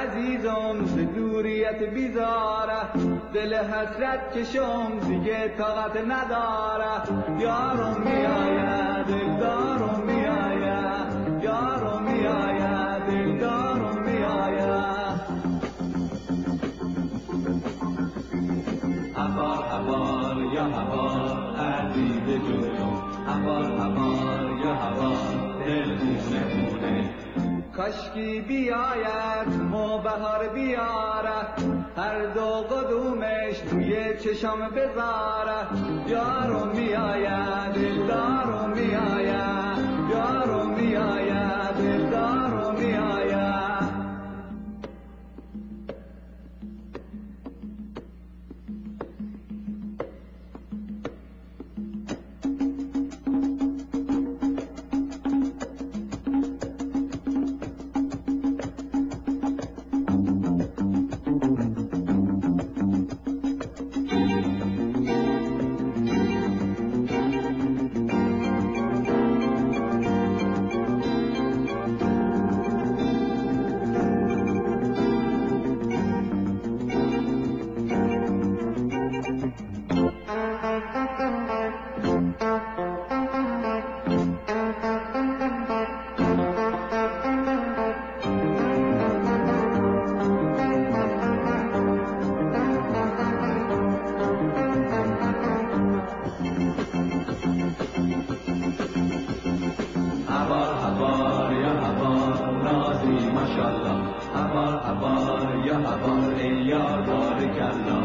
عزیزم ز دوریت بیزاره، دل حسرت کشم دیگه طاقت نداره. یارم میآید دلدارم میآید، یارم میآید دلدارم میآید. حوال حوال یا حوال عزیز جونم، حوال حوال یا حوال دل خونه خونه. کاشکی بیاید مو بهار بیاره، هر دو قدومش توی چشم بذاره. یارم میآید دلدارم میآید، یارم میآید دلدارم میآید. حوال حوال یا حوال نازی ماشاءالله، حوال حوال یا حوال ای یار بارکالله.